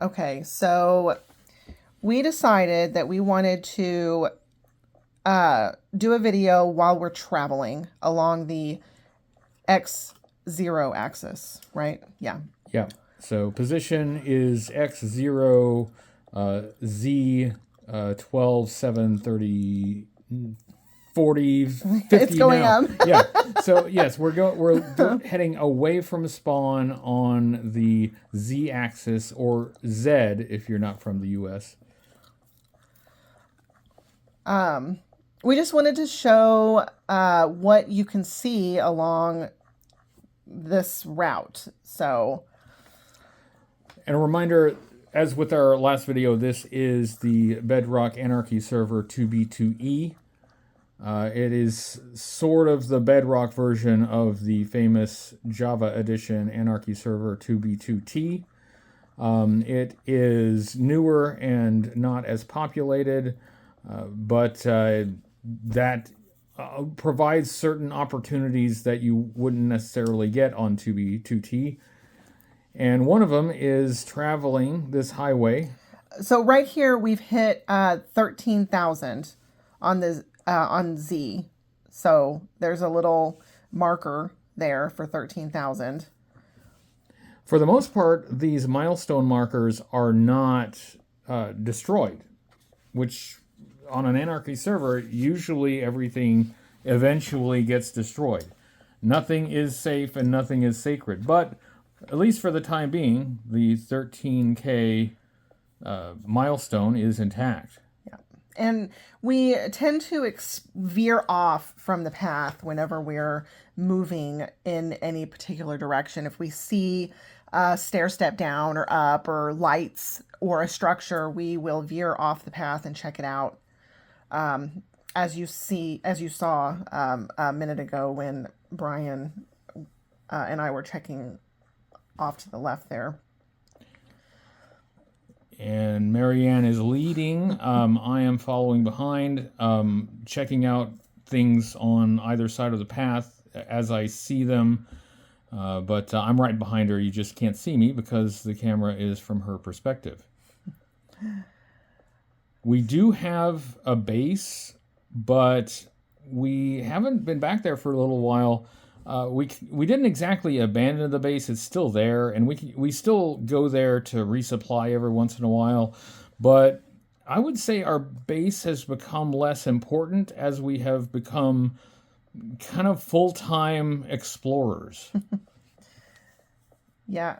Okay, so we decided that we wanted to do a video while we're traveling along the X0 axis, right? Yeah. Yeah. So position is X0, Z 12, 7, 30, 40, 50 It's going now. up. Yeah. So yes, we're heading away from spawn on the Z axis, or Z if you're not from the US. We just wanted to show what you can see along this route. So, And a reminder, as with our last video, this is the Bedrock Anarchy Server 2B2E. It is sort of the Bedrock version of the famous Java edition Anarchy Server 2B2T. It is newer and not as populated, but that provides certain opportunities that you wouldn't necessarily get on 2B2T. And one of them is traveling this highway. so right here we've hit 13,000 on the on Z. So there's a little marker there for 13,000. For the most part, these milestone markers are not destroyed, which on an Anarchy server, usually everything eventually gets destroyed. Nothing is safe and nothing is sacred. But at least for the time being, the 13K milestone is intact. Yeah. And we tend to veer off from the path whenever we're moving in any particular direction. If we see a stair step down or up or lights or a structure, we will veer off the path and check it out. As you saw a minute ago when Brian and I were checking off to the left there. And Marianne is leading. I am following behind, checking out things on either side of the path as I see them. But I'm right behind her. You just can't see me because the camera is from her perspective. We do have a base, but we haven't been back there for a little while. We didn't exactly abandon the base; it's still there, and we still go there to resupply every once in a while. But I would say our base has become less important as we have become kind of full-time explorers. Yeah.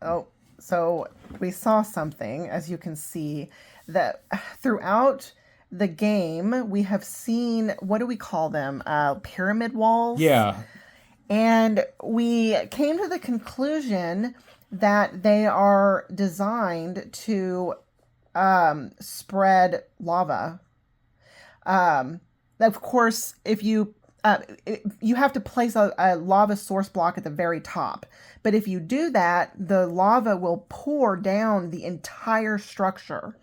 Oh, so we saw something, as you can see, that throughout the game we have seen, what do we call them? Pyramid walls. Yeah. And we came to the conclusion that they are designed to spread lava. Of course, if you have to place a lava source block at the very top. But if you do that, the lava will pour down the entire structure.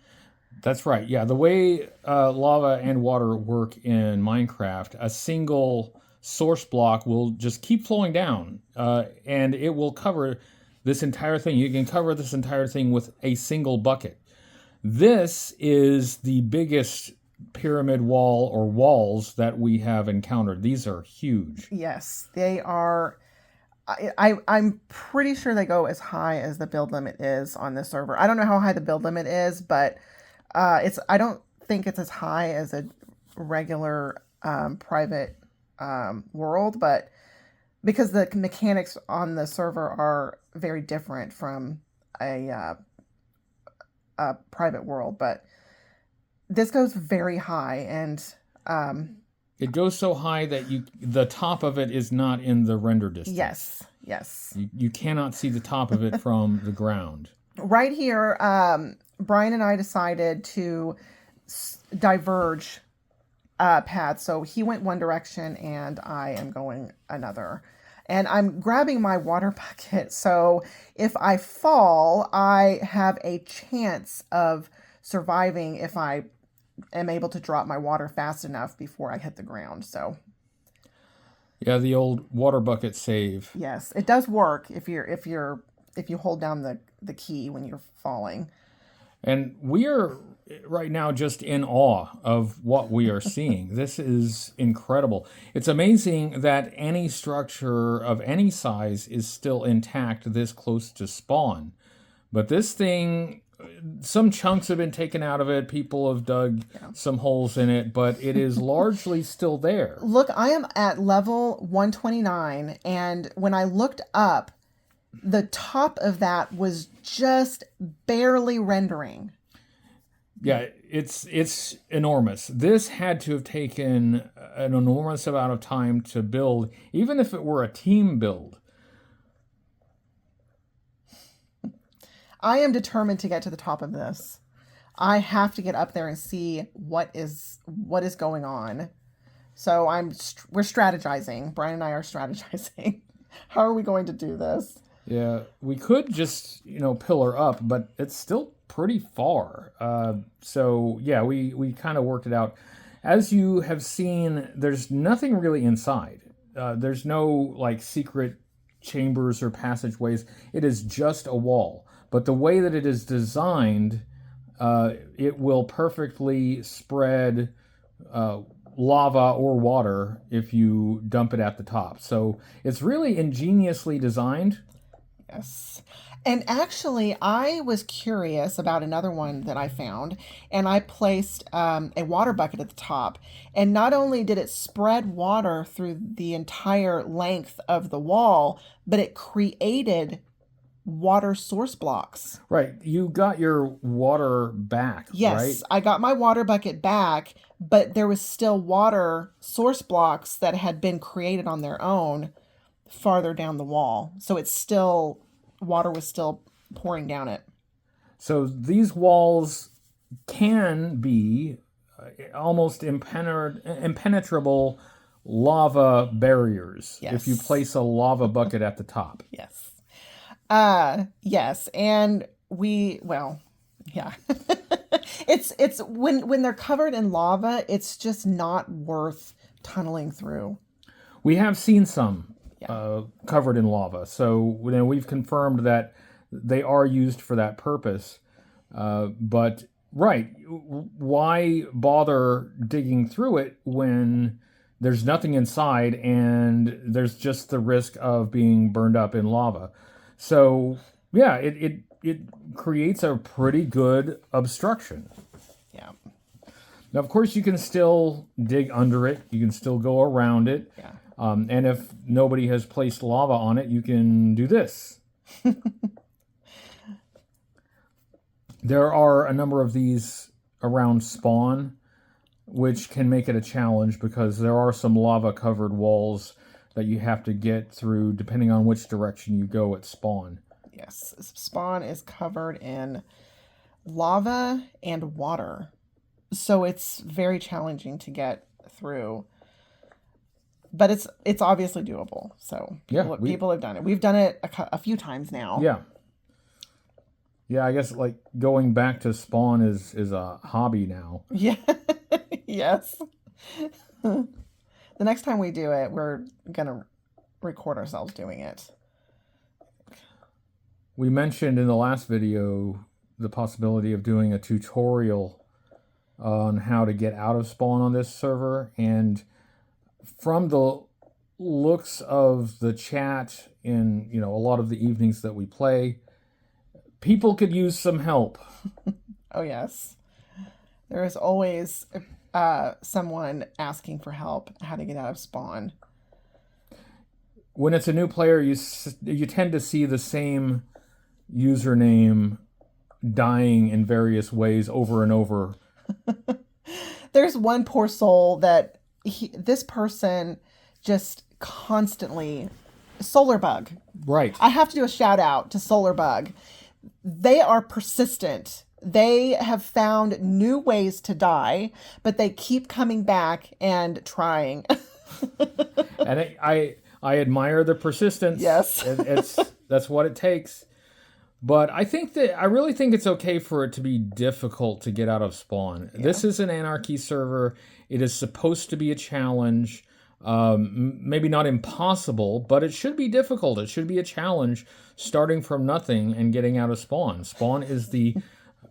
That's right. Yeah, the way lava and water work in Minecraft, a single source block will just keep flowing down, and it will cover this entire thing. You can cover this entire thing with a single bucket. This is the biggest pyramid wall or walls that we have encountered. These are huge. Yes, they are. I'm pretty sure they go as high as the build limit is on this server. I don't know how high the build limit is, but I don't think it's as high as a regular private world, but because the mechanics on the server are very different from a private world, but this goes very high, and it goes so high that the top of it is not in the render distance. Yes. You cannot see the top of it from the ground. Right here, Brian and I decided to diverge paths. So he went one direction and I am going another. And I'm grabbing my water bucket. So if I fall, I have a chance of surviving if I am able to drop my water fast enough before I hit the ground. So yeah, the old water bucket save. Yes, it does work if you're if you hold down the key when you're falling. And we are right now just in awe of what we are seeing. This is incredible. It's amazing that any structure of any size is still intact this close to spawn. But this thing, some chunks have been taken out of it. People have dug some holes in it, but it is largely still there. Look, I am at level 129, and when I looked up, the top of that was just barely rendering. Yeah, it's enormous. This had to have taken an enormous amount of time to build, even if it were a team build. I am determined to get to the top of this. I have to get up there and see what is going on. So we're strategizing. Brian and I are strategizing. How are we going to do this? Yeah, we could just, pillar up, but it's still pretty far. So yeah, we kind of worked it out. As you have seen, there's nothing really inside. There's no like secret chambers or passageways. It is just a wall. But the way that it is designed, it will perfectly spread lava or water if you dump it at the top. So it's really ingeniously designed. Yes. And actually, I was curious about another one that I found, and I placed a water bucket at the top. And not only did it spread water through the entire length of the wall, but it created water source blocks. Right. You got your water back, yes, right? I got my water bucket back, but there was still water source blocks that had been created on their own farther down the wall. So it's still, water was still pouring down it. So these walls can be almost impenetrable lava barriers if you place a lava bucket at the top. Yes. Yes. And yeah. It's when they're covered in lava, it's just not worth tunneling through. We have seen some covered in lava. So we've confirmed that they are used for that purpose. But right, why bother digging through it when there's nothing inside and there's just the risk of being burned up in lava? So yeah, it creates a pretty good obstruction. Yeah. Now, of course, you can still dig under it. You can still go around it. Yeah. And if nobody has placed lava on it, you can do this. There are a number of these around spawn, which can make it a challenge because there are some lava-covered walls that you have to get through depending on which direction you go at spawn. Yes, spawn is covered in lava and water. So it's very challenging to get through. But it's obviously doable. So people have done it. We've done it a few times now. Yeah. Yeah, I guess like going back to spawn is a hobby now. Yeah. Yes. The next time we do it, we're going to record ourselves doing it. We mentioned in the last video the possibility of doing a tutorial on how to get out of spawn on this server, and from the looks of the chat in a lot of the evenings that we play, people could use some help. Oh yes, there is always someone asking for help how to get out of spawn. When it's a new player, you tend to see the same username dying in various ways over and over. There's one poor soul that this person just constantly Solarbug. Right. I have to do a shout out to Solarbug. They are persistent. They have found new ways to die, but they keep coming back and trying. And I admire the persistence. Yes. That's what it takes. But I really think it's okay for it to be difficult to get out of spawn. Yeah. This is an anarchy server. It is supposed to be a challenge. Maybe not impossible, but it should be difficult. It should be a challenge starting from nothing and getting out of spawn. Spawn is the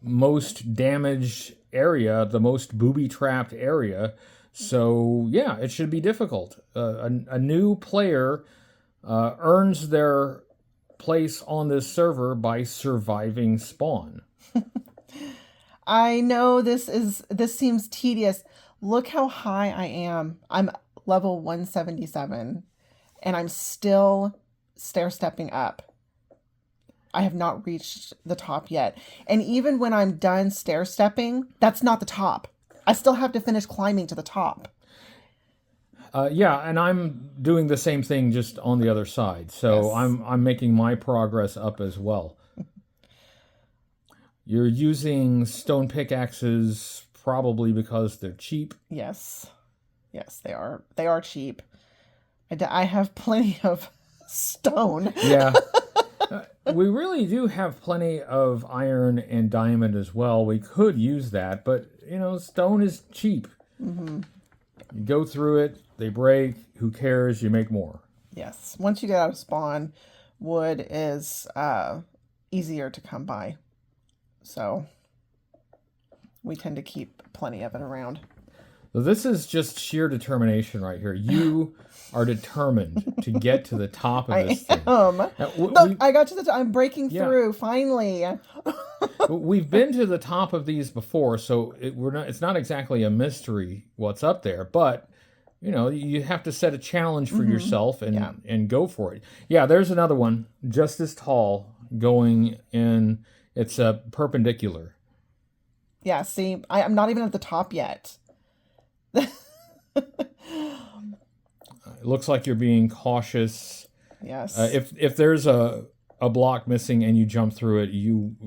most damaged area, the most booby-trapped area. So, yeah, it should be difficult. A new player earns their place on this server by surviving spawn. I know this seems tedious. Look how high I am. I'm level 177 and I'm still stair-stepping up. I have not reached the top yet. And even when I'm done stair-stepping, that's not the top. I still have to finish climbing to the top. Yeah, and I'm doing the same thing just on the other side. So Yes. I'm making my progress up as well. You're using stone pickaxes probably because they're cheap. Yes. Yes, they are. They are cheap. I have plenty of stone. Yeah. We really do have plenty of iron and diamond as well. We could use that, but, stone is cheap. Mm-hmm. You go through it, they break, who cares, you make more. Yes. Once you get out of spawn, wood is easier to come by. So we tend to keep plenty of it around. So this is just sheer determination right here. You are determined to get to the top of this thing. Look, I got to the top. I'm breaking through, finally. We've been to the top of these before, so it's not exactly a mystery what's up there, but you have to set a challenge for yourself and go for it. Yeah, there's another one just as tall going in. It's a perpendicular. Yeah, see, I'm not even at the top yet. It looks like you're being cautious. Yes. If there's a block missing and you jump through it,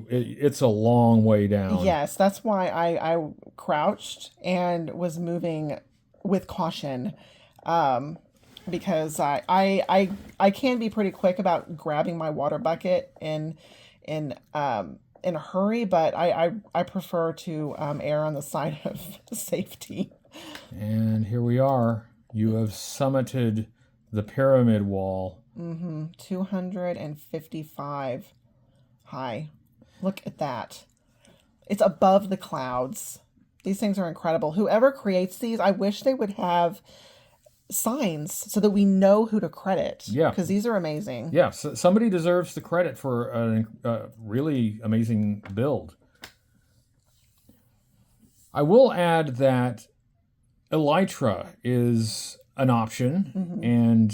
it's a long way down. Yes, that's why I crouched and was moving with caution, because I can be pretty quick about grabbing my water bucket in a hurry, but I prefer to err on the side of safety. And here we are. You have summited the pyramid wall. 255 high. Look at that. It's above the clouds. These things are incredible. Whoever creates these, I wish they would have signs so that we know who to credit. Yeah. Because these are amazing. Yeah, so somebody deserves the credit for a really amazing build. I will add that elytra is an option, and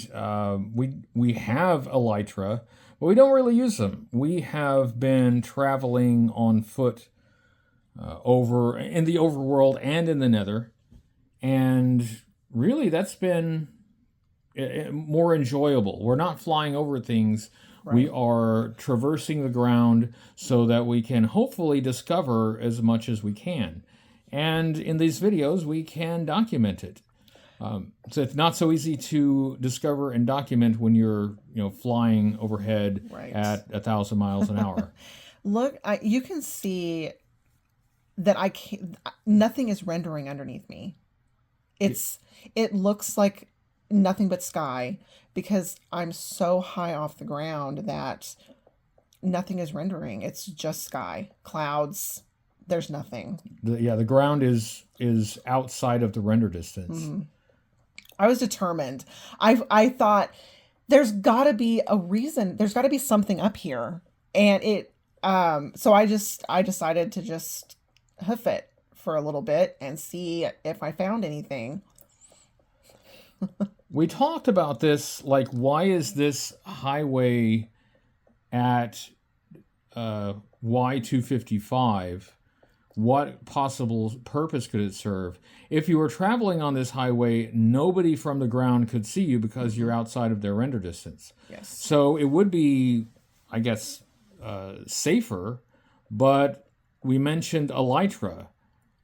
we have elytra, but we don't really use them. We have been traveling on foot over in the overworld and in the nether, and really that's been more enjoyable. We're not flying over things. Right. We are traversing the ground so that we can hopefully discover as much as we can. And in these videos, we can document it. So it's not so easy to discover and document when you're, flying overhead at 1,000 miles an hour. Look, you can see that nothing is rendering underneath me. It looks like nothing but sky because I'm so high off the ground that nothing is rendering. It's just sky, clouds. There's nothing. The ground is outside of the render distance. I was determined. I thought there's got to be a reason. There's got to be something up here, and so I decided to just hoof it for a little bit and see if I found anything. We talked about this, like, why is this highway at Y255? What possible purpose could it serve? If you were traveling on this highway, nobody from the ground could see you because you're outside of their render distance. Yes. So it would be, I guess, safer, but we mentioned elytra.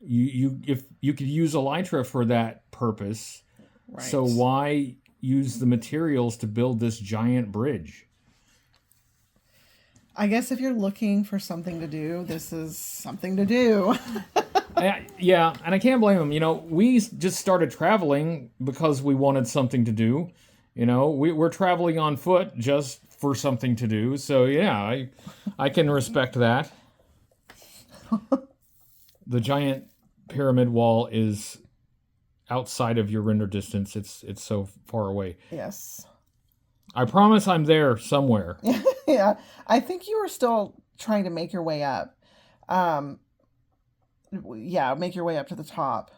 If you could use elytra for that purpose, right. So why use the materials to build this giant bridge? I guess if you're looking for something to do, this is something to do. Yeah, and I can't blame them. You know, we just started traveling because we wanted something to do. You know, we're traveling on foot just for something to do. So yeah, I can respect that. The giant pyramid wall is outside of your render distance. It's so far away. Yes. I promise I'm there somewhere. Yeah. I think you were still trying to make your way up. Um, yeah, make your way up to the top.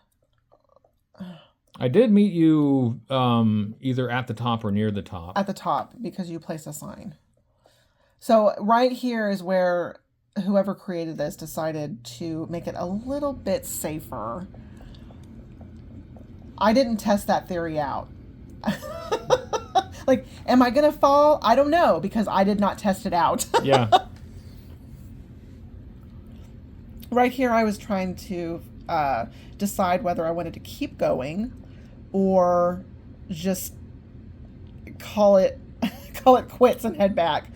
I did meet you either at the top or near the top. At the top because you placed a sign. So right here is where whoever created this decided to make it a little bit safer. I didn't test that theory out. Like, am I going to fall? I don't know because I did not test it out. Yeah. Right here, I was trying to decide whether I wanted to keep going or just call it call it quits and head back.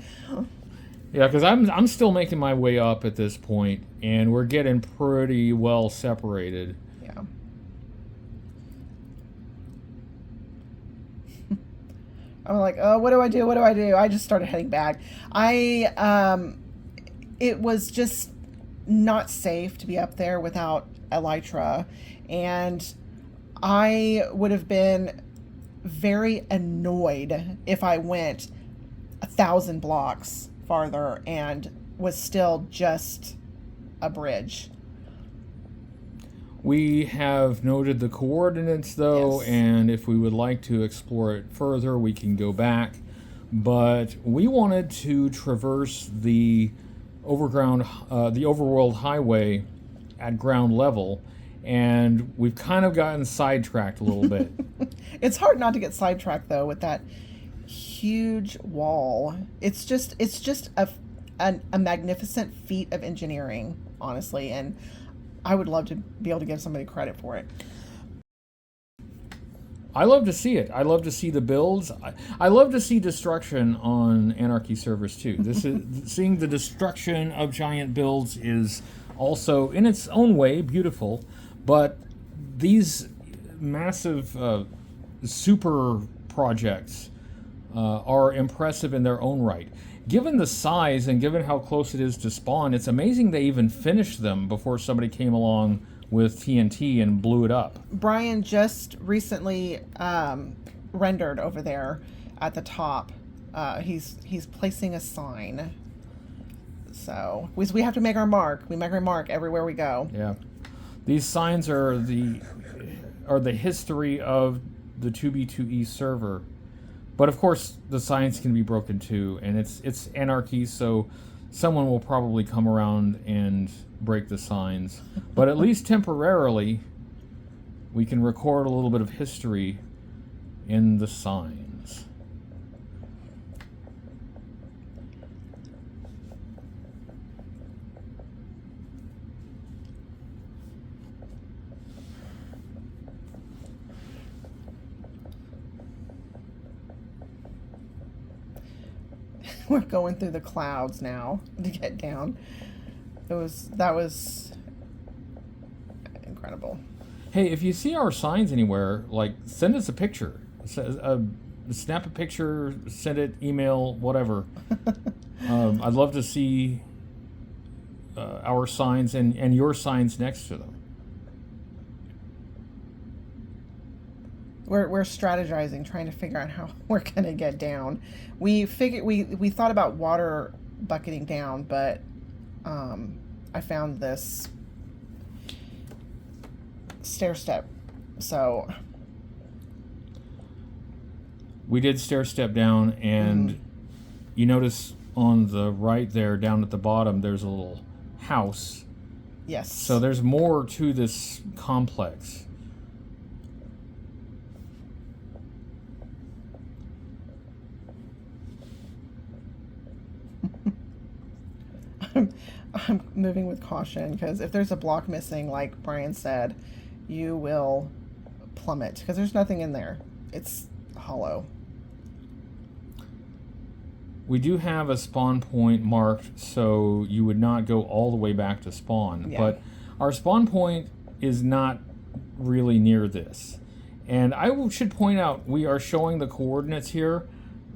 Yeah, because I'm still making my way up at this point, and we're getting pretty well separated. Yeah. I'm like, oh, what do I do? What do I do? I just started heading back. It was just not safe to be up there without elytra, and I would have been very annoyed if I went 1,000 blocks farther and was still just a bridge. We have noted the coordinates, though, Yes. and if we would like to explore it further, we can go back. But we wanted to traverse the the overworld highway at ground level, and we've kind of gotten sidetracked a little bit. It's hard not to get sidetracked though with that huge wall. It's just a magnificent feat of engineering, honestly, and I would love to be able to give somebody credit for it. I love to see it. I love to see the builds. I love to see destruction on Anarchy servers too. This is seeing the destruction of giant builds is also in its own way beautiful, but these massive super projects are impressive in their own right. Given the size and given how close it is to spawn, it's amazing they even finished them before somebody came along with TNT and blew it up. Brian just recently rendered over there at the top. He's placing a sign. So we have to make our mark. We make our mark everywhere we go. Yeah, these signs are the history of the 2B2E server, but of course the signs can be broken too, and it's anarchy, so someone will probably come around and break the signs. But at least temporarily, we can record a little bit of history in the signs. We're going through the clouds now to get down. That was incredible. Hey, if you see our signs anywhere, like, send us a picture. Snap a picture, send it, email, whatever. I'd love to see our signs and your signs next to them. We're strategizing, trying to figure out how we're gonna get down. We thought about water bucketing down, but I found this stair step, so We did stair step down, and you notice on the right there, down at the bottom, there's a little house. yes. So there's more to this complex. I'm moving with caution because if there's a block missing, like Brian said, you will plummet because there's nothing in there. It's hollow. We do have a spawn point marked, so you would not go all the way back to spawn. Yeah. But Our spawn point is not really near this. And I should point out, we are showing the coordinates here,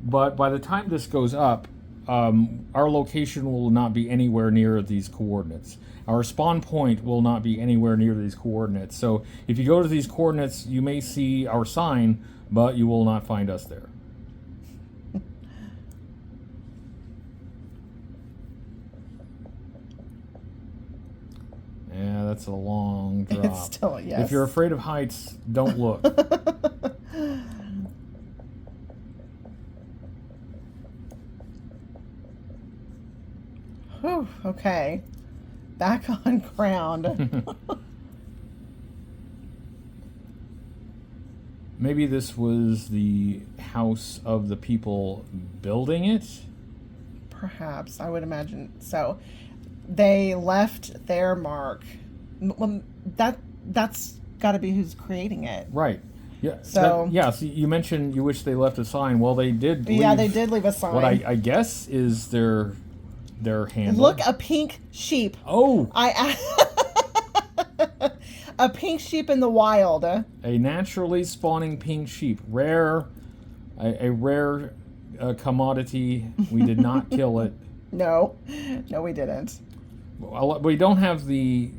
but by the time this goes up, our location will not be anywhere near these coordinates. Our spawn point will not be anywhere near these coordinates. So if you go to these coordinates, you may see our sign, but you will not find us there. Yeah, that's a long drop. It's still, yes. If you're afraid of heights, don't look. Whew, okay. Back on ground. Maybe this was the house of the people building it? Perhaps, I would imagine so. They left their mark. Well, that's got to be who's creating it. Right. Yeah. So so you mentioned you wish they left a sign. Well, they did. Yeah, they did leave a sign. What I guess is their handle. Look, a pink sheep. Oh. A pink sheep in the wild. A naturally spawning pink sheep. Rare. A rare commodity. We did not kill it. No, we didn't. Well, we don't have the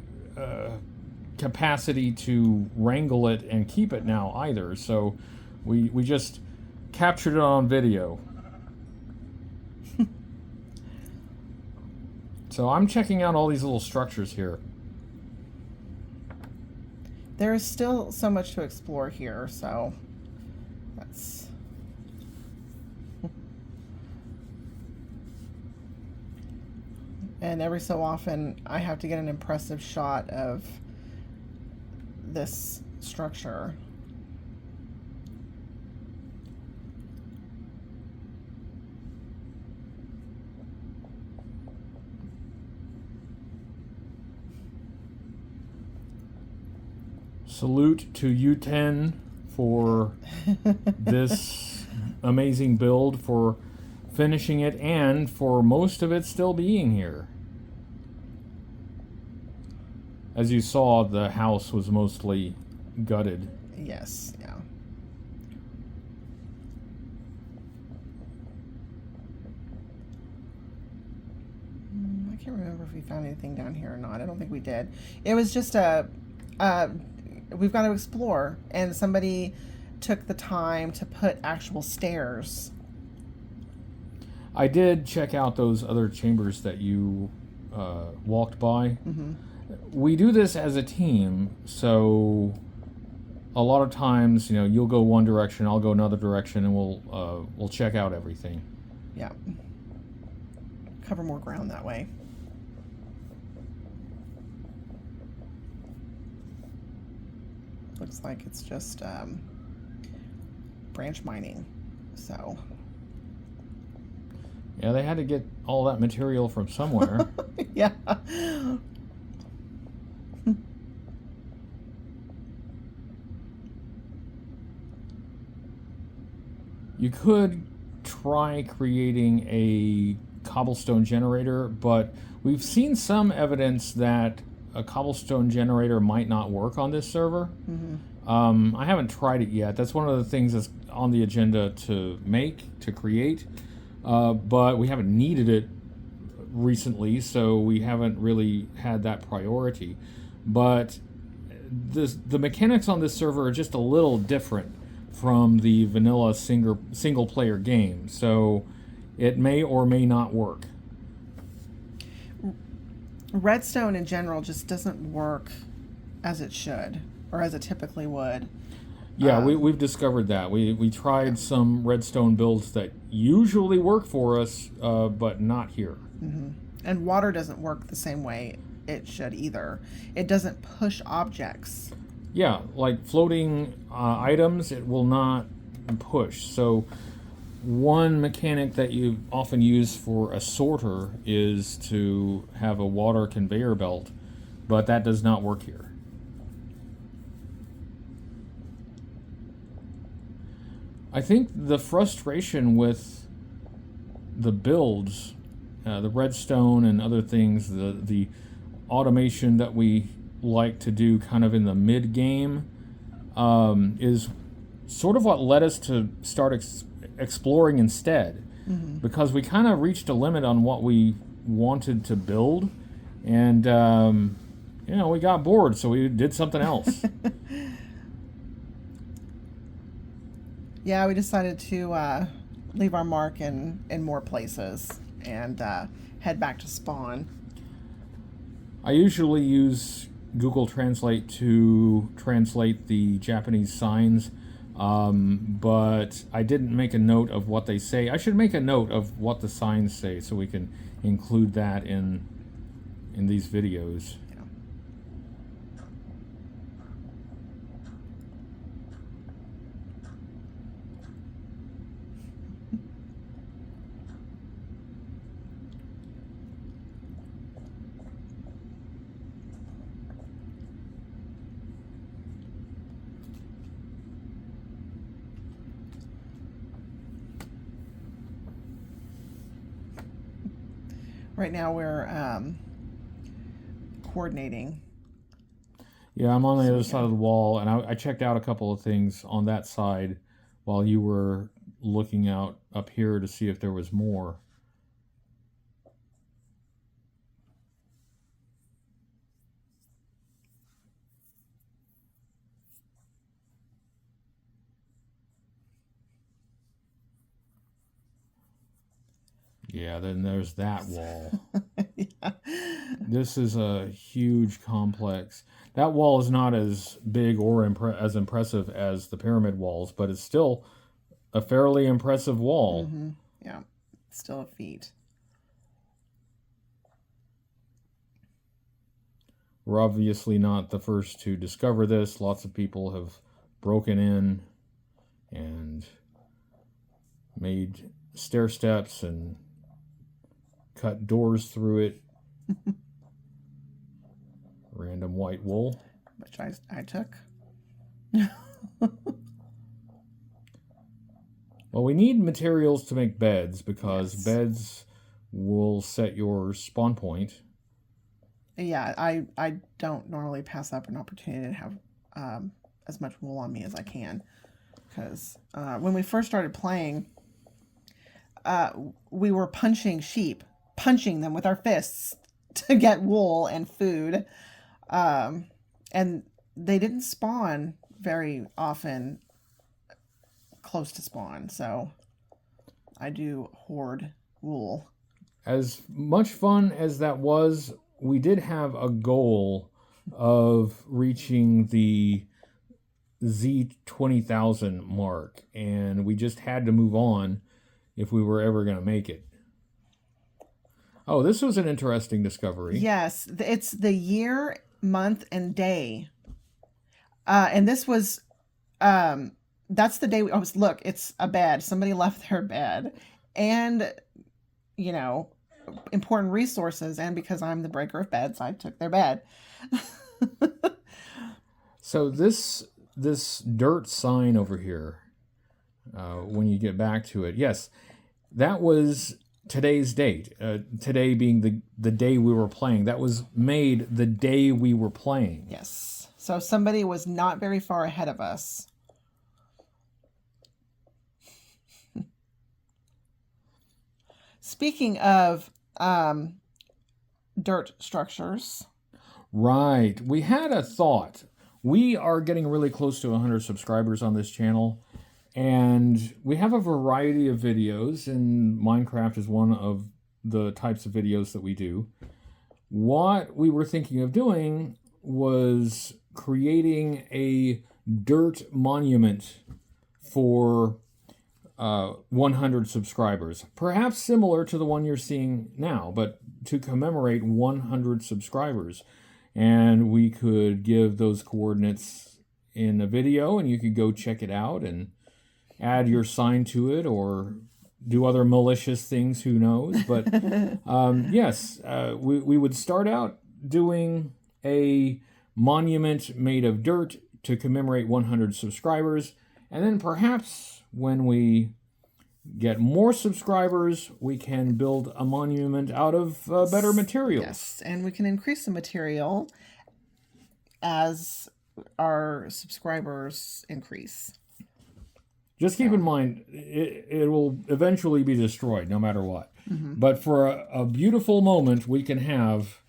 capacity to wrangle it and keep it now either, so we just captured it on video. So I'm checking out all these little structures here. There is still so much to explore here, so that's... And every so often, I have to get an impressive shot of this structure. Salute to U10 for this amazing build, for finishing it, and for most of it still being here. As you saw, the house was mostly gutted. Yes, yeah. I can't remember if we found anything down here or not. I don't think we did. It was just we've got to explore, and somebody took the time to put actual stairs. I did check out those other chambers that you walked by. Mm-hmm. We do this as a team, so a lot of times, you'll go one direction, I'll go another direction, and we'll check out everything. Yeah. Cover more ground that way. Looks like it's just branch mining, so... Yeah, they had to get all that material from somewhere. Yeah. You could try creating a cobblestone generator, but we've seen some evidence that a cobblestone generator might not work on this server. Mm-hmm. I haven't tried it yet. That's one of the things that's on the agenda to create. But we haven't needed it recently, so we haven't really had that priority. But the mechanics on this server are just a little different from the vanilla single player game, so it may or may not work. Redstone in general just doesn't work as it should, or as it typically would. Yeah, we've discovered that. We tried some redstone builds that usually work for us, but not here. Mm-hmm. And water doesn't work the same way it should either. It doesn't push objects. Yeah, like floating items, it will not push. So one mechanic that you often use for a sorter is to have a water conveyor belt, but that does not work here. I think the frustration with the builds, the redstone and other things, the automation that we like to do kind of in the mid game is sort of what led us to start exploring instead, because we kind of reached a limit on what we wanted to build, and we got bored, so we did something else. Yeah, we decided to leave our mark in more places and head back to spawn. I usually use Google Translate to translate the Japanese signs, but I didn't make a note of what they say. I should make a note of what the signs say so we can include that in these videos. Yeah. Right now we're coordinating. Yeah, I'm on the other side of the wall, and I checked out a couple of things on that side while you were looking out up here to see if there was more. Yeah, then there's that wall. Yeah. This is a huge complex. That wall is not as big or as impressive as the pyramid walls, but it's still a fairly impressive wall. Mm-hmm. Yeah, still a feat. We're obviously not the first to discover this. Lots of people have broken in and made stair steps and cut doors through it. Random white wool. Which I took. Well, we need materials to make beds, because Yes. beds will set your spawn point. Yeah, I don't normally pass up an opportunity to have as much wool on me as I can, because when we first started playing, we were punching them with our fists to get wool and food, and they didn't spawn very often close to spawn, so I do hoard wool. As much fun as that was, we did have a goal of reaching the Z20,000 mark, and we just had to move on if we were ever going to make it. Oh, this was an interesting discovery. Yes, it's the year, month, and day. And this was, that's the day I was, look, it's a bed. Somebody left their bed. And, important resources. And because I'm the breaker of beds, I took their bed. So this dirt sign over here, when you get back to it, yes, that was today's date. Today being the day we were playing. That was made the day we were playing. Yes. So somebody was not very far ahead of us. Speaking of dirt structures. Right. We had a thought. We are getting really close to 100 subscribers on this channel, and we have a variety of videos, and Minecraft is one of the types of videos that we do. What we were thinking of doing was creating a dirt monument for 100 subscribers. Perhaps similar to the one you're seeing now, but to commemorate 100 subscribers. And we could give those coordinates in a video, and you could go check it out and add your sign to it, or do other malicious things, who knows. But yes, we would start out doing a monument made of dirt to commemorate 100 subscribers, and then perhaps when we get more subscribers, we can build a monument out of better materials. Yes, and we can increase the material as our subscribers increase. Just keep in mind, it will eventually be destroyed, no matter what. But for a beautiful moment, we can have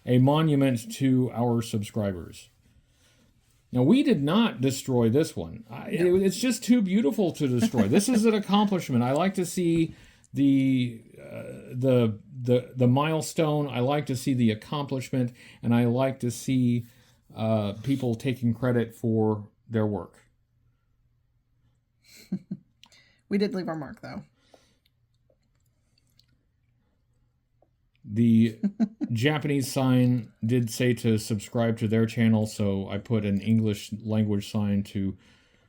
a monument to our subscribers. Now, we did not destroy this one. It's just too beautiful to destroy. This is an accomplishment. I like to see the milestone. I like to see the accomplishment, and I like to see people taking credit for their work. We did leave our mark, though. The Japanese sign did say to subscribe to their channel, so I put an English language sign to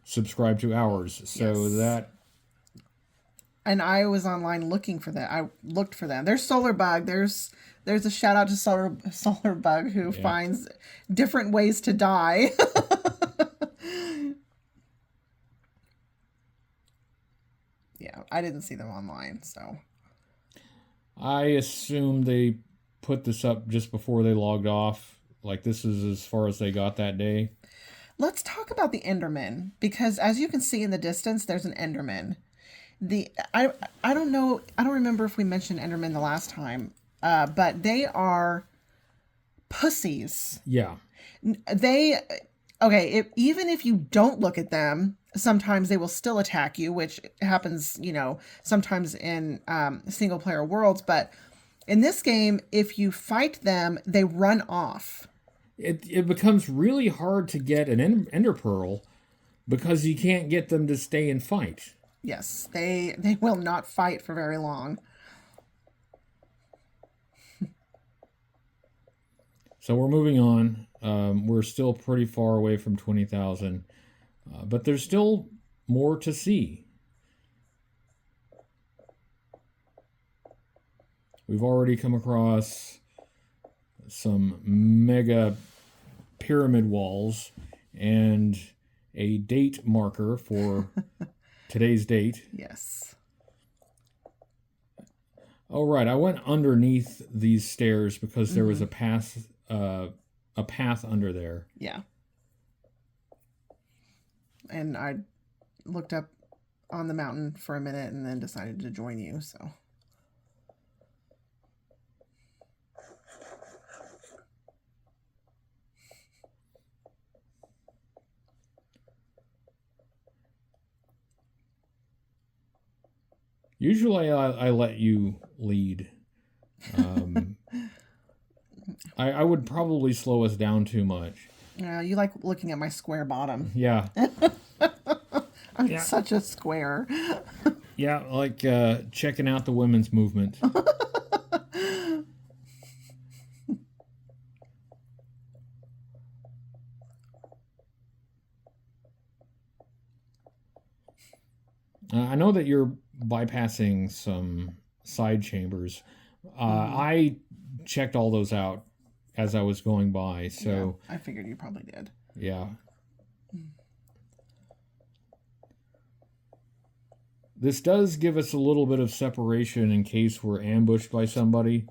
subscribe to ours. So that... And I was online looking for that. I looked for them. There's Solar Bug. There's a shout out to Solar Bug who finds different ways to die. Yeah, I didn't see them online, so... I assume they put this up just before they logged off. Like, this is as far as they got that day. Let's talk about the Enderman, because as you can see in the distance, there's an Enderman. I don't know, I don't remember if we mentioned Enderman the last time, but they are pussies. Yeah. Even if you don't look at them, sometimes they will still attack you, which happens, sometimes in single player worlds. But in this game, if you fight them, they run off. It becomes really hard to get an ender pearl because you can't get them to stay and fight. Yes, they will not fight for very long. So we're moving on. We're still pretty far away from 20,000. But there's still more to see. We've already come across some mega pyramid walls and a date marker for today's date. Yes. Oh, right. I went underneath these stairs because there was a path under there. Yeah. And I looked up on the mountain for a minute and then decided to join you, so. Usually I let you lead. I would probably slow us down too much. Yeah, you like looking at my square bottom. Yeah. I'm such a square. Yeah, like checking out the women's movement. I know that you're bypassing some side chambers. I checked all those out as I was going by, so... Yeah, I figured you probably did. Yeah. This does give us a little bit of separation in case we're ambushed by somebody.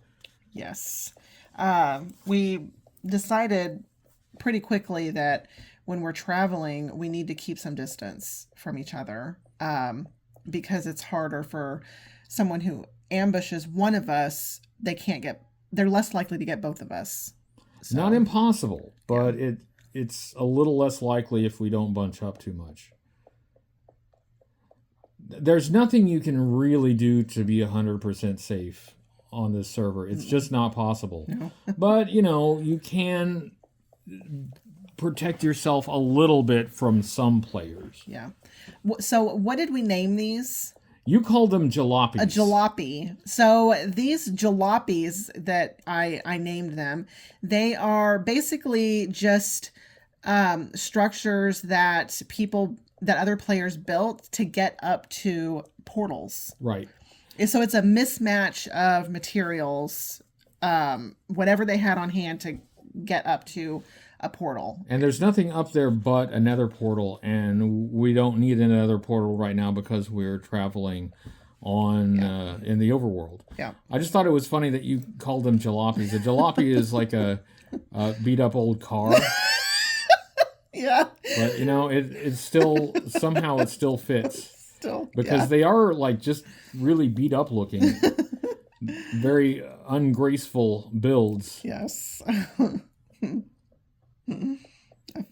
Yes. We decided pretty quickly that when we're traveling, we need to keep some distance from each other, because it's harder for someone who ambushes one of us. They're less likely to get both of us. So. Not impossible, but it's a little less likely if we don't bunch up too much. There's nothing you can really do to be 100% safe on this server. It's just not possible. No. But, you can protect yourself a little bit from some players. Yeah. So what did we name these? You called them jalopies. A jalopy. So these jalopies that I named them, they are basically just structures that other players built to get up to portals. Right. So it's a mismatch of materials, whatever they had on hand to get up to a portal. And there's nothing up there but another portal, and we don't need another portal right now because we're traveling on in the overworld. Yeah. I just thought it was funny that you called them jalopies. A jalopy is like a beat up old car. Yeah. But it's still somehow it still fits Still. because they are like just really beat up looking, very ungraceful builds. Yes.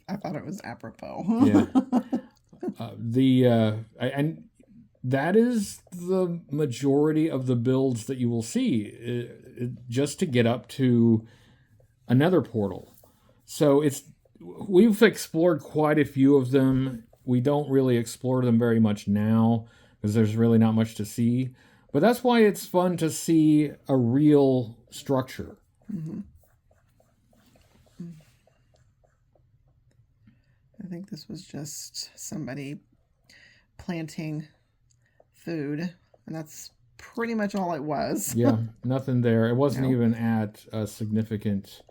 I thought it was apropos. Yeah. And that is the majority of the builds that you will see, just to get up to another portal. So we've explored quite a few of them. We don't really explore them very much now because there's really not much to see. But that's why it's fun to see a real structure. Mm-hmm. I think this was just somebody planting food, and that's pretty much all it was. Yeah, nothing there. It wasn't No. even at a significant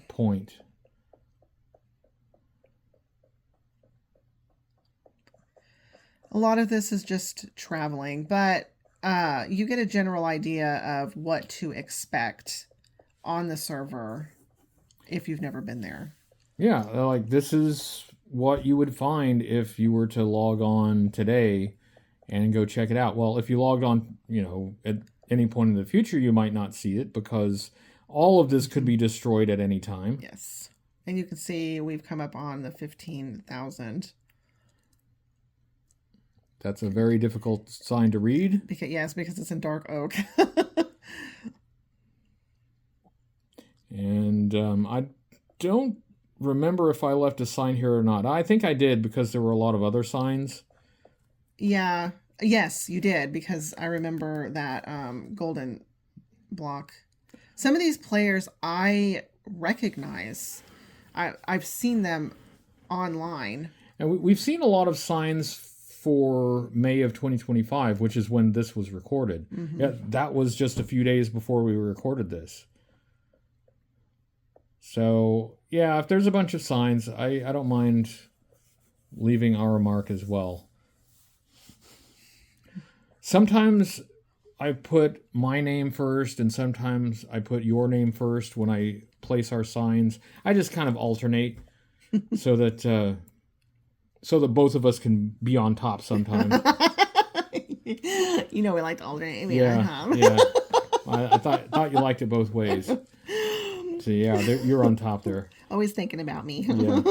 point. A lot of this is just traveling, but you get a general idea of what to expect on the server if you've never been there. Yeah, like this is what you would find if you were to log on today and go check it out. Well, if you logged on, at any point in the future, you might not see it because all of this could be destroyed at any time. Yes. And you can see we've come up on the 15,000. That's a very difficult sign to read. Because it's in dark oak. And I don't remember if I left a sign here or not. I think I did because there were a lot of other signs. Yeah. Yes, you did, because I remember that golden block. Some of these players I recognize. I've seen them online. And we've seen a lot of signs for May of 2025, which is when this was recorded. Mm-hmm. Yeah, that was just a few days before we recorded this. So, yeah, if there's a bunch of signs, I don't mind leaving our mark as well. Sometimes I put my name first, and sometimes I put your name first when I place our signs. I just kind of alternate so that both of us can be on top sometimes. We like to alternate. Yeah. I thought you liked it both ways. So yeah, you're on top there. Always thinking about me. Yeah.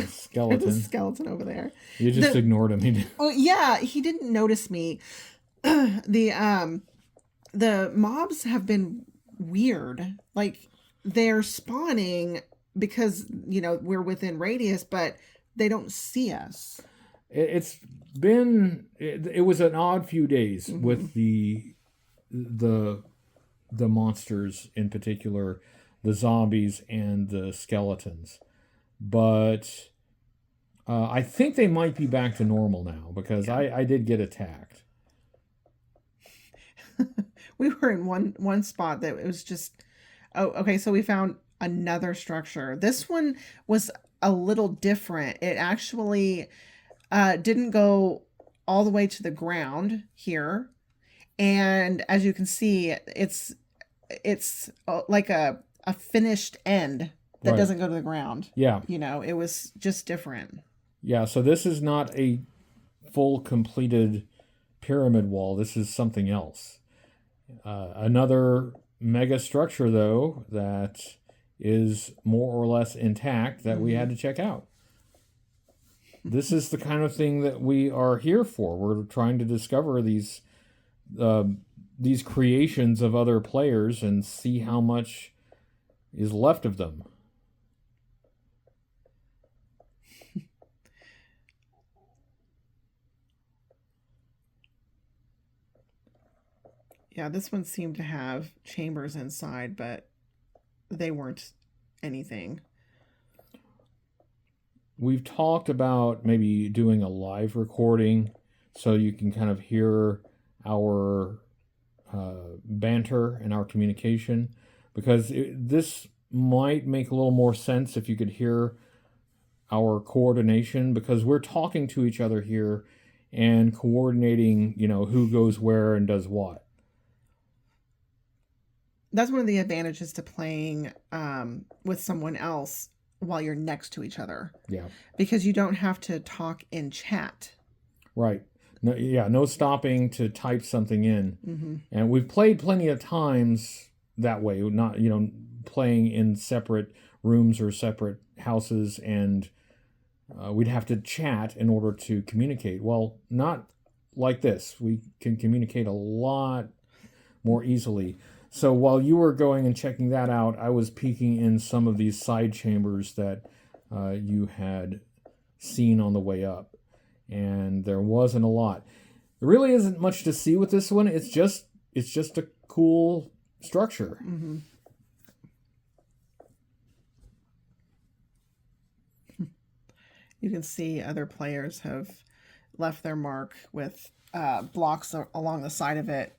Skeleton. There's a skeleton over there. You just ignored him. Oh yeah, he didn't notice me. The mobs have been weird. Like they're spawning because we're within radius, but they don't see us. It was an odd few days with the monsters, in particular the zombies and the skeletons, but I think they might be back to normal now because I did get attacked. We were in one spot that it was just okay, so we found another structure. This one was a little different. It actually didn't go all the way to the ground here, and as you can see, it's like a finished end that doesn't go to the ground. Yeah, it was just different. Yeah, so this is not a full completed pyramid wall. This is something else. Another mega structure, though, that is more or less intact that we had to check out. This is the kind of thing that we are here for. We're trying to discover these creations of other players and see how much is left of them. Yeah, this one seemed to have chambers inside, but they weren't anything. We've talked about maybe doing a live recording so you can kind of hear our banter and our communication, because this might make a little more sense if you could hear our coordination, because we're talking to each other here and coordinating, who goes where and does what. That's one of the advantages to playing with someone else while you're next to each other. Yeah. Because you don't have to talk in chat. Right. No, yeah, no stopping to type something in. Mm-hmm. And we've played plenty of times that way, not, playing in separate rooms or separate houses, and we'd have to chat in order to communicate. Well, not like this. We can communicate a lot more easily. So while you were going and checking that out, I was peeking in some of these side chambers that you had seen on the way up. And there wasn't a lot. There really isn't much to see with this one. It's just a cool structure. Mm-hmm. You can see other players have left their mark with blocks along the side of it.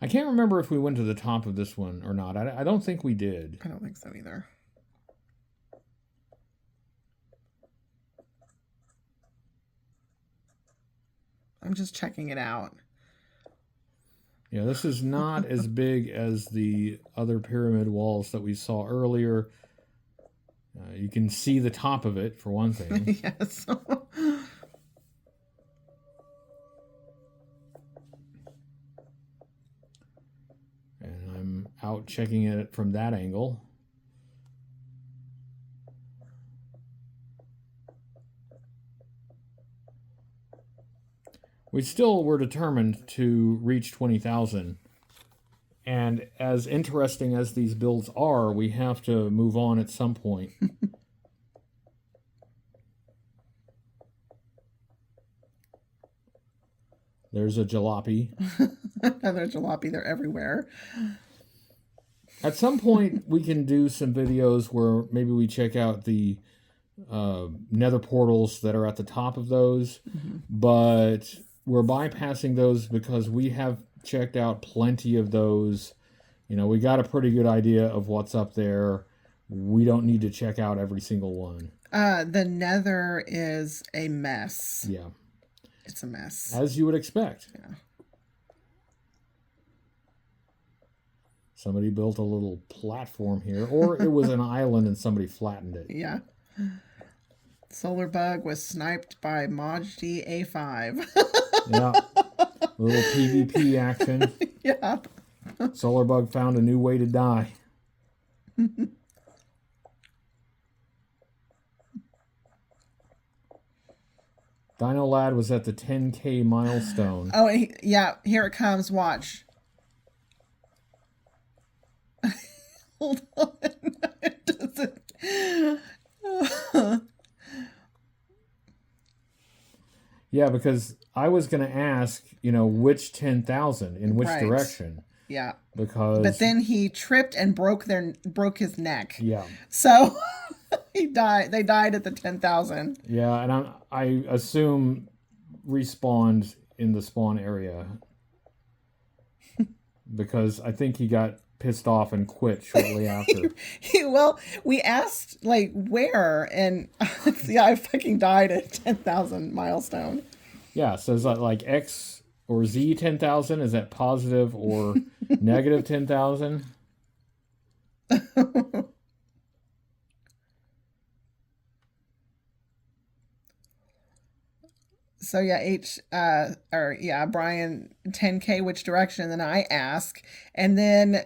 I can't remember if we went to the top of this one or not. I don't think we did. I don't think so either. I'm just checking it out. Yeah, this is not as big as the other pyramid walls that we saw earlier. You can see the top of it, for one thing. Yes. And I'm out checking it from that angle. We still were determined to reach 20,000. And as interesting as these builds are, we have to move on at some point. There's a jalopy. Another jalopy. They're everywhere. At some point, we can do some videos where maybe we check out the nether portals that are at the top of those. Mm-hmm. But we're bypassing those because we have checked out plenty of those. We got a pretty good idea of what's up there. We don't need to check out every single one. The nether is a mess. Yeah. It's a mess. As you would expect. Yeah. Somebody built a little platform here, or it was an island and somebody flattened it. Yeah. Solar Bug was sniped by Majdi A5. Yeah. A little PvP action. Yeah. Solar Bug found a new way to die. Dino Lad was at the 10K milestone. Oh, yeah. Here it comes. Watch. Hold on. It doesn't. Yeah, because I was going to ask, which 10,000 in which direction. Yeah. But then he tripped and broke his neck. Yeah. So he died. They died at the 10,000. Yeah, and I assume respawned in the spawn area because I think he got pissed off and quit shortly after. Well, we asked where, and yeah, I fucking died at 10,000 milestone. Yeah, so is that like X or Z 10,000? Is that positive or negative 10,000? So yeah, Brian 10K which direction? Then I ask, and then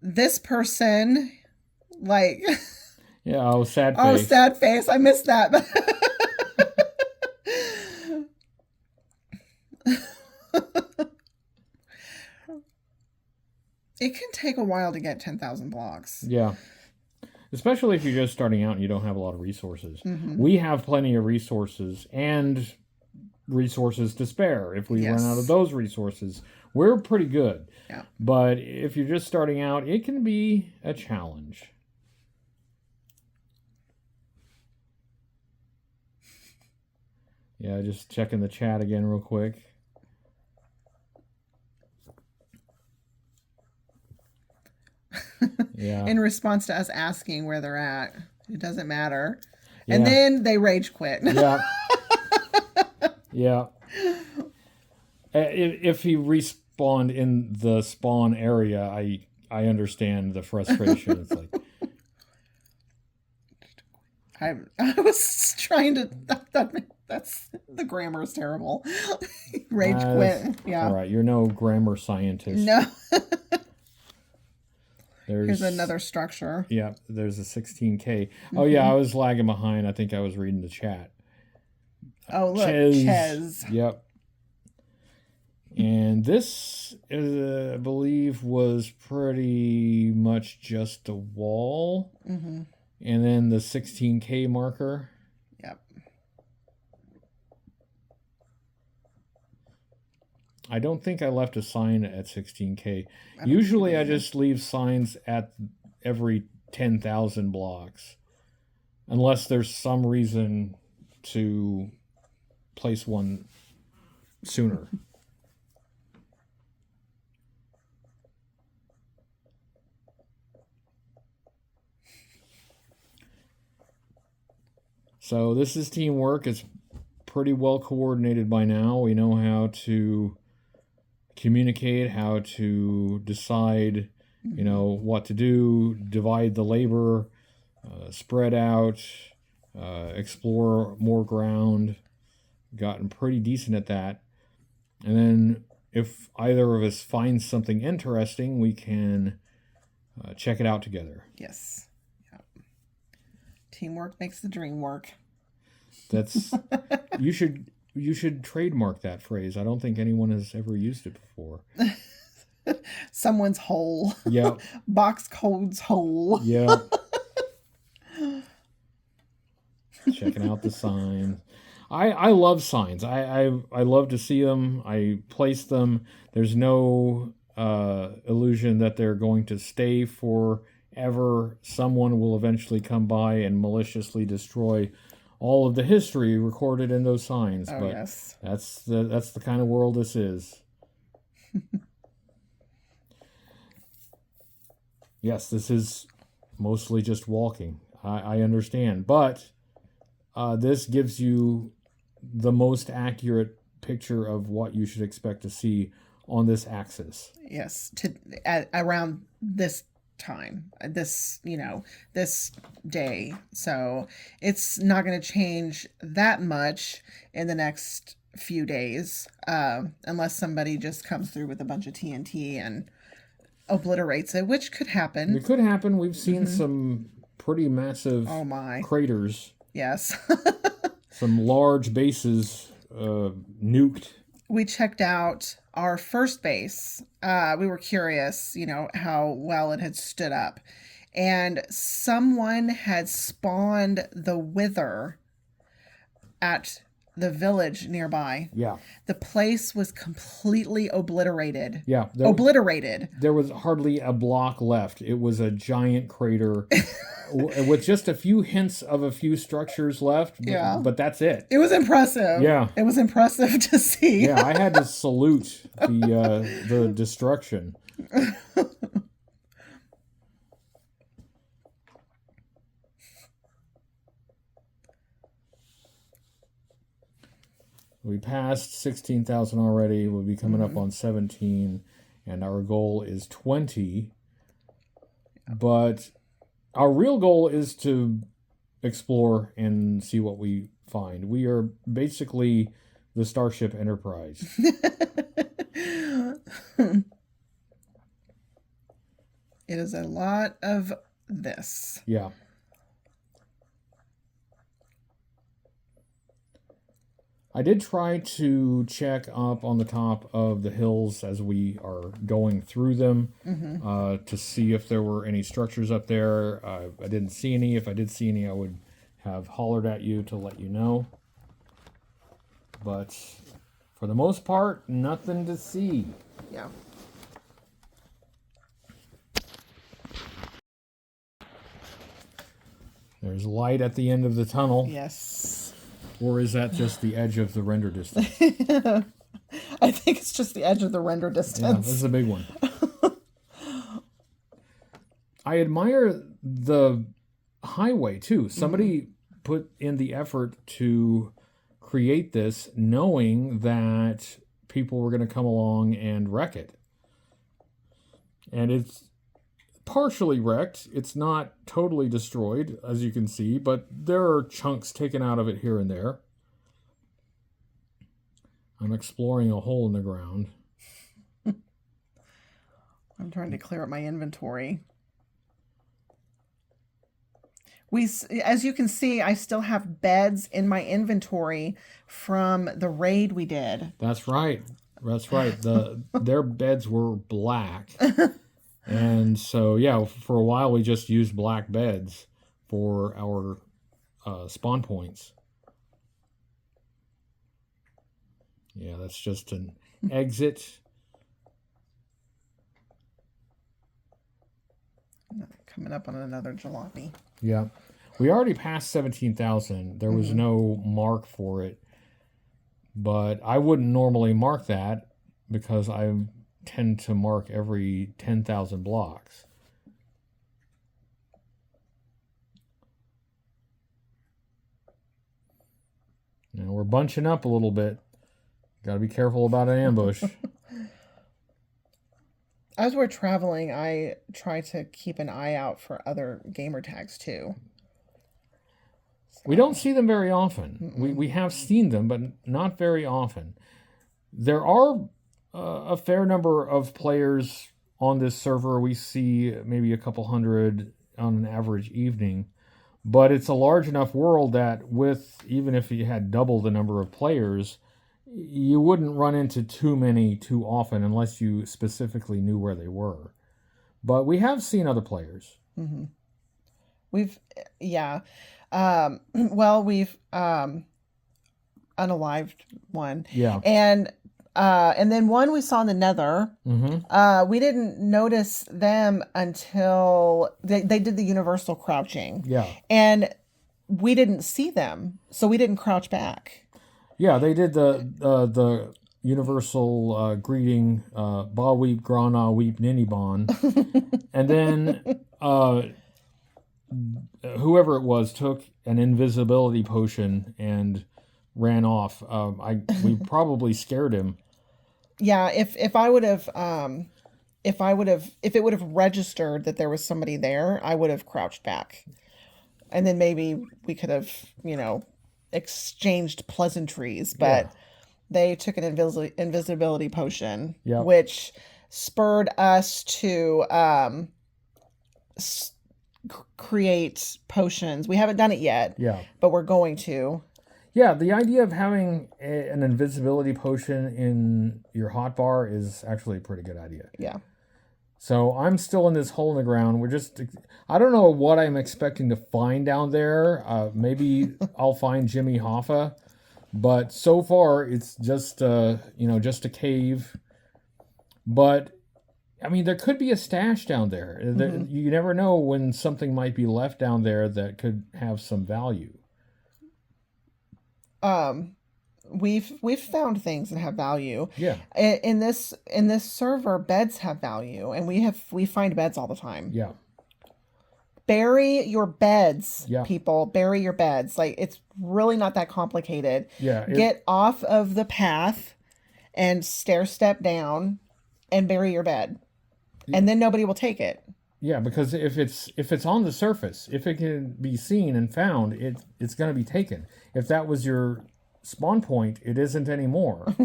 this person yeah, sad face. Oh, sad face. I missed that. It can take a while to get 10,000 blocks. Yeah. Especially if you're just starting out and you don't have a lot of resources. Mm-hmm. We have plenty of resources and resources to spare. If we run out of those resources, we're pretty good. Yeah. But if you're just starting out, it can be a challenge. Yeah, just checking the chat again real quick. Yeah. In response to us asking where they're at. It doesn't matter. Yeah. And then they rage quit. Yeah. Yeah. If he spawned in the spawn area, I understand the frustration. It's like, I was trying to. That's the grammar is terrible. Rage quit. Yeah. all right, you're no grammar scientist. No. There's Here's another structure. Yeah, there's a 16K. Oh yeah, I was lagging behind. I think I was reading the chat. Oh look, Ches. Yep. And this, I believe, was pretty much just a wall. Mm-hmm. And then the 16K marker. Yep. I don't think I left a sign at 16K. Usually I just leave signs at every 10,000 blocks. Unless there's some reason to place one sooner. So this is teamwork. It's pretty well coordinated by now. We know how to communicate, how to decide, you know, what to do, divide the labor, spread out, explore more ground. Gotten pretty decent at that. And then if either of us finds something interesting, we can check it out together. Yes. Yep. Teamwork makes the dream work. That's you should trademark that phrase. I don't think anyone has ever used it before. Someone's hole. Yeah. Box code's hole. Yeah. Checking out the signs. I love signs. I love to see them. I place them. There's no illusion that they're going to stay forever. Someone will eventually come by and maliciously destroy all of the history recorded in those signs. Oh, but yes. that's the kind of world this is. Yes, this is mostly just walking. I understand. But this gives you the most accurate picture of what you should expect to see on this axis. Yes. Around this time, this day. So it's not going to change that much in the next few days, unless somebody just comes through with a bunch of TNT and obliterates it, which could happen. It could happen. We've seen some pretty massive craters. Yes. Some large bases nuked. We checked out our first base. We were curious, how well it had stood up. And someone had spawned the Wither at the village nearby. Yeah. The place was completely obliterated. Yeah. Obliterated. There was hardly a block left. It was a giant crater with just a few hints of a few structures left. Yeah. But that's it. It was impressive. Yeah. It was impressive to see. Yeah, I had to salute the destruction. We passed 16,000 already. We'll be coming up on 17, and our goal is 20. But our real goal is to explore and see what we find. We are basically the Starship Enterprise. It is a lot of this. Yeah. I did try to check up on the top of the hills as we are going through them to see if there were any structures up there. I didn't see any. If I did see any, I would have hollered at you to let you know. But for the most part, nothing to see. Yeah. There's light at the end of the tunnel. Yes. Or is that just the edge of the render distance? I think it's just the edge of the render distance. Yeah, this is a big one. I admire the highway, too. Somebody put in the effort to create this knowing that people were going to come along and wreck it. And it's partially wrecked. It's not totally destroyed, as you can see, but there are chunks taken out of it here and there. I'm exploring a hole in the ground. I'm trying to clear up my inventory. As you can see, I still have beds in my inventory from the raid we did. That's right. That's right. Their beds were black. And so, yeah, for a while we just used black beds for our spawn points. Yeah, that's just an exit. Coming up on another jalopy. Yeah. We already passed 17,000. There was no mark for it. But I wouldn't normally mark that because I tend to mark every 10,000 blocks. Now we're bunching up a little bit. Got to be careful about an ambush. As we're traveling, I try to keep an eye out for other gamer tags too. So. We don't see them very often. We have seen them, but not very often. There are a fair number of players on this server. We see maybe a couple hundred on an average evening. But it's a large enough world that even if you had double the number of players, you wouldn't run into too many too often unless you specifically knew where they were. But we have seen other players. Mm-hmm. We've unalived one. Yeah. And then one we saw in the Nether. Mm-hmm. We didn't notice them until they did the universal crouching. Yeah. And we didn't see them, so we didn't crouch back. Yeah, they did the universal greeting, Ba Weep, Grana Weep, Ninny Bon. And then whoever it was took an invisibility potion and ran off. We probably scared him. Yeah, if it would have registered that there was somebody there, I would have crouched back. And then maybe we could have, exchanged pleasantries, but they took an invisibility potion, which spurred us to create potions. We haven't done it yet, but we're going to. Yeah, the idea of having an invisibility potion in your hotbar is actually a pretty good idea. Yeah. So I'm still in this hole in the ground. I don't know what I'm expecting to find down there. Maybe I'll find Jimmy Hoffa. But so far, it's just, just a cave. But, I mean, there could be a stash down there. Mm-hmm. You never know when something might be left down there that could have some value. We've found things that have value. Yeah. In this server, beds have value, and we find beds all the time. Yeah. Bury your beds, yeah. people. Bury your beds. Like, it's really not that complicated. Yeah. Get off of the path and stair step down and bury your bed. And then nobody will take it. Yeah, because if it's on the surface, if it can be seen and found, it's going to be taken. If that was your spawn point, it isn't anymore.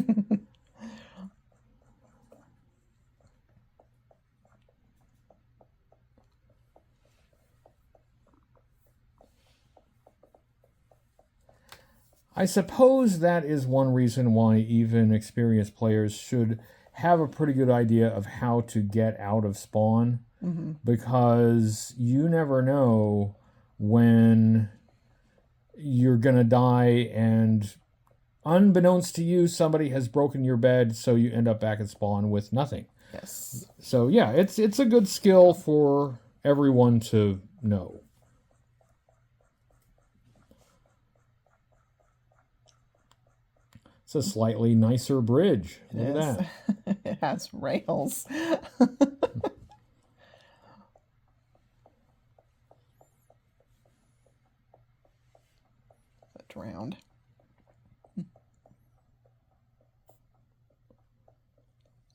I suppose that is one reason why even experienced players should have a pretty good idea of how to get out of spawn, mm-hmm. because you never know when you're going to die, and unbeknownst to you, somebody has broken your bed, so you end up back at spawn with nothing. Yes. So yeah, it's a good skill for everyone to know. It's a slightly nicer bridge. Look at that. It has rails. Drowned.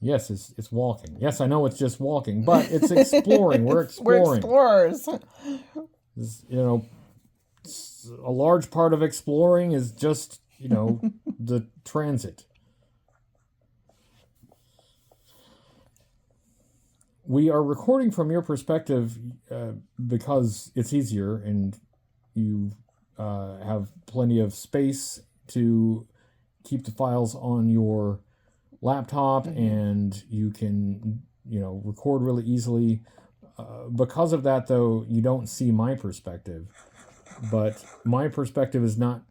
Yes, it's walking. Yes, I know it's just walking, but it's exploring. We're We're exploring. explorers. You know, a large part of exploring is just, the transit. We are recording from your perspective because it's easier and you have plenty of space to keep the files on your laptop, and you can, record really easily. Because of that, though, you don't see my perspective. But my perspective is not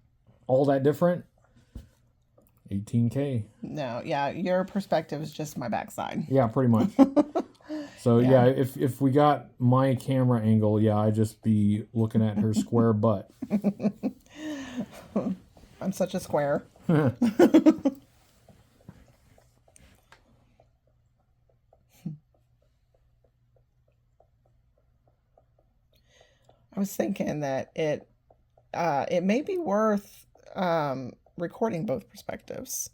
all that different. 18K. No, yeah, your perspective is just my backside. Yeah, pretty much. So yeah, if we got my camera angle, I'd just be looking at her square butt. I'm such a square. I was thinking that it may be worth recording both perspectives,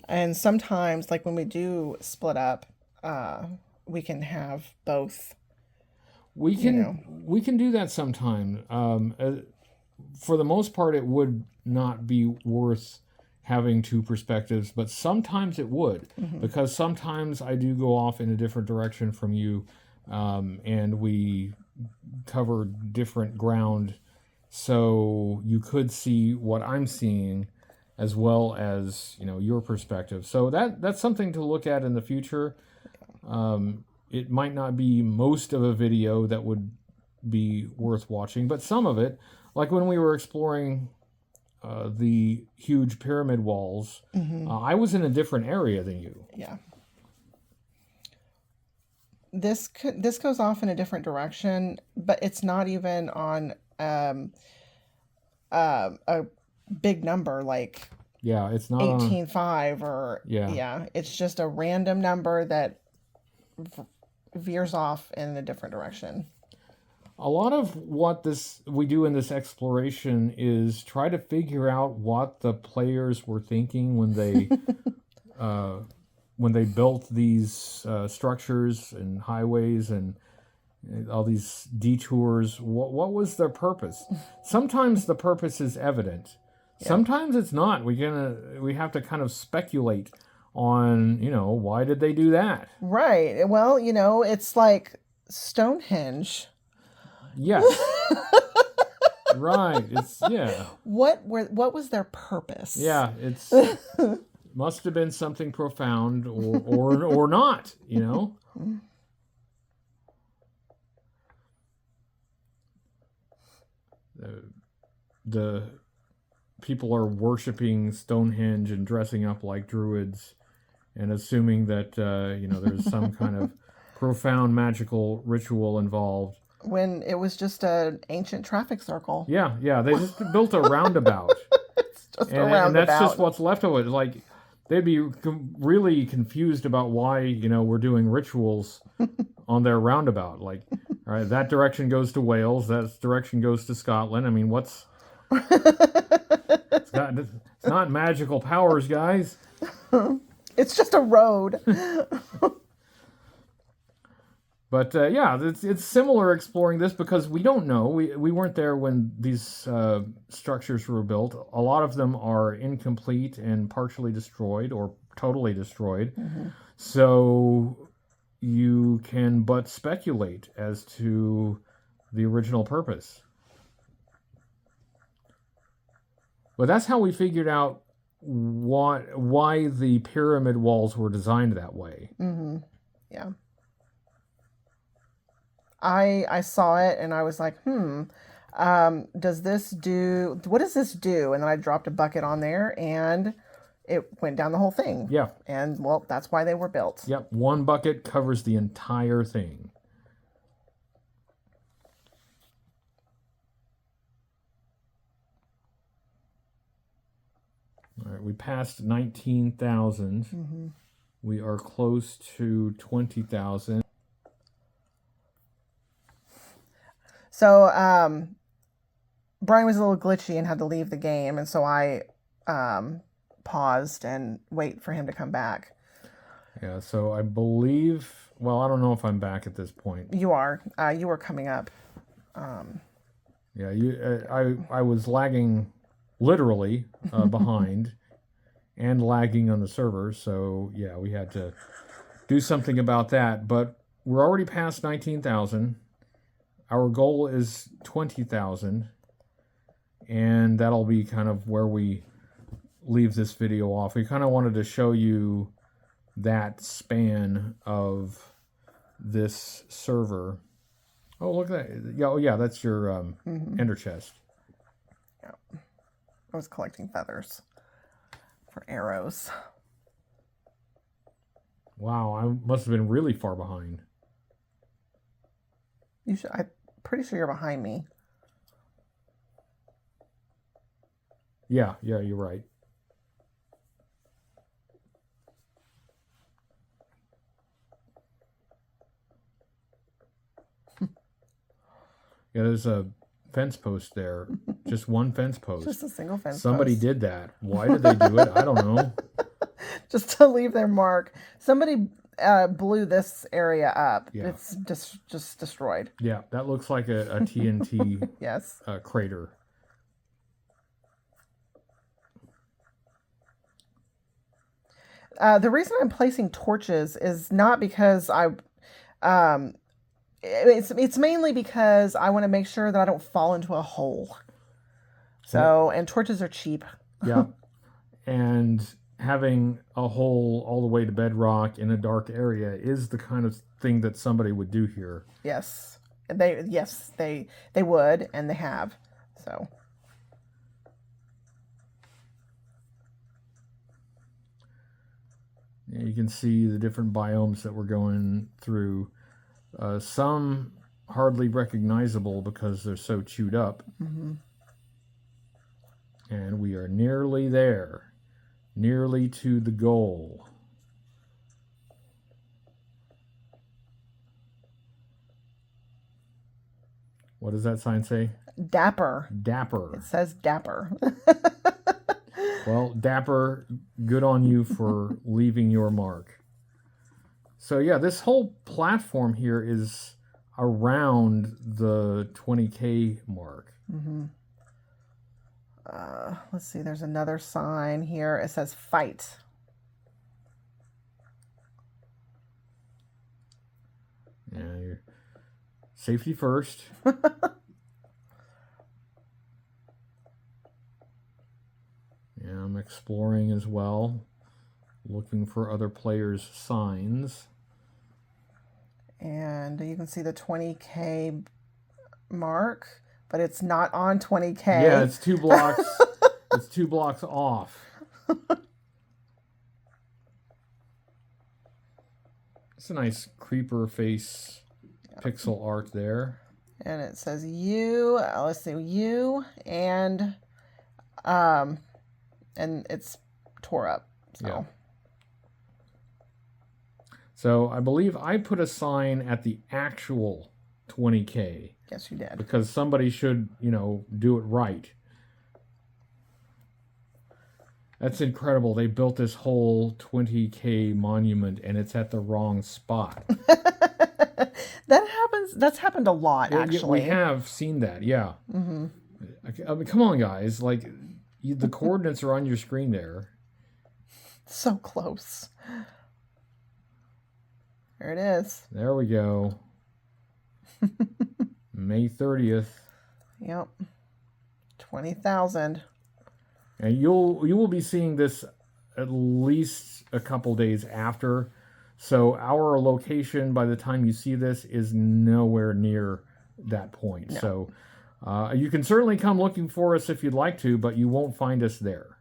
and sometimes, like when we do split up, we can have both. We can do that sometime. For the most part, it would not be worth having two perspectives, but sometimes it would, because sometimes I do go off in a different direction from you, and we cover different ground, so you could see what I'm seeing as well as your perspective. So that's something to look at in the future. It might not be most of a video that would be worth watching, but some of it, like when we were exploring the huge pyramid walls, I was in a different area than you. Yeah. This goes off in a different direction, but it's not even on a big number like it's not 18.5 or it's just a random number that veers off in a different direction. A lot of what we do in this exploration is try to figure out what the players were thinking when they when they built these structures and highways and all these detours. What was their purpose? Sometimes the purpose is evident. Yeah. Sometimes it's not. We have to kind of speculate on, why did they do that? Right. Well, it's like Stonehenge. Yes. Right. It's What was their purpose? Yeah, it's must have been something profound or not, The people are worshiping Stonehenge and dressing up like druids and assuming that there's some kind of profound magical ritual involved. When it was just an ancient traffic circle. Yeah, they just built a roundabout. It's just a roundabout. And that's just what's left of it. Like, they'd be really confused about why, we're doing rituals on their roundabout. Like, all right, that direction goes to Wales, that direction goes to Scotland. I mean, what's... it's not magical powers, guys. It's just a road. But it's similar exploring this because we don't know. We weren't there when these structures were built. A lot of them are incomplete and partially destroyed or totally destroyed. So you can but speculate as to the original purpose. But that's how we figured out why the pyramid walls were designed that way. Yeah. I saw it and I was like, what does this do? And then I dropped a bucket on there and it went down the whole thing. Yeah. And well, that's why they were built. Yep. One bucket covers the entire thing. All right. We passed 19,000. We are close to 20,000. So, Brian was a little glitchy and had to leave the game, and so I paused and wait for him to come back. Yeah, so I believe, well, I don't know if I'm back at this point. You are. You were coming up. Yeah, I was lagging literally behind and lagging on the server, so yeah, we had to do something about that. But we're already past 19,000. Our goal is 20,000, and that'll be kind of where we leave this video off. We kind of wanted to show you that span of this server. Oh, look at that. Yeah, oh, yeah, that's your ender chest. Yeah. I was collecting feathers for arrows. Wow, I must have been really far behind. You should. I'm pretty sure you're behind me. Yeah, you're right. Yeah, there's a fence post there. Just one fence post. Just a single fence Somebody post. did that. Why did they do it? I don't know. Just to leave their mark. Somebody blew this area up. Yeah. It's just destroyed. Yeah, that looks like a TNT Yes. Crater. The reason I'm placing torches is not because it's mainly because I want to make sure that I don't fall into a hole. So, and torches are cheap. Yeah. And having a hole all the way to bedrock in a dark area is the kind of thing that somebody would do here. Yes. They would, and they have. So. You can see the different biomes that we're going through. Some hardly recognizable because they're so chewed up. Mm-hmm. And we are nearly there. Nearly to the goal. What does that sign say? Dapper. Dapper. It says dapper. Well, Dapper, good on you for leaving your mark. So yeah, this whole platform here is around the 20K mark. Mm-hmm. Let's see, there's another sign here. It says fight. Yeah, you're safety first. Yeah, I'm exploring as well, looking for other players' signs. And you can see the 20K mark, but it's not on 20K. Yeah, it's 2 blocks. It's 2 blocks off. It's a nice creeper face pixel art there. And it says you, let's see, you, and it's tore up. So. Yeah. So I believe I put a sign at the actual 20K. Yes, you did. Because somebody should, do it right. That's incredible. They built this whole 20K monument and it's at the wrong spot. That happens. That's happened a lot, actually. We have seen that, yeah. Mm-hmm. I mean, come on, guys. Like, the coordinates are on your screen there. So close. There it is. There we go. May 30th. Yep. 20,000. And you will be seeing this at least a couple days after. So our location, by the time you see this, is nowhere near that point. No. So you can certainly come looking for us if you'd like to, but you won't find us there.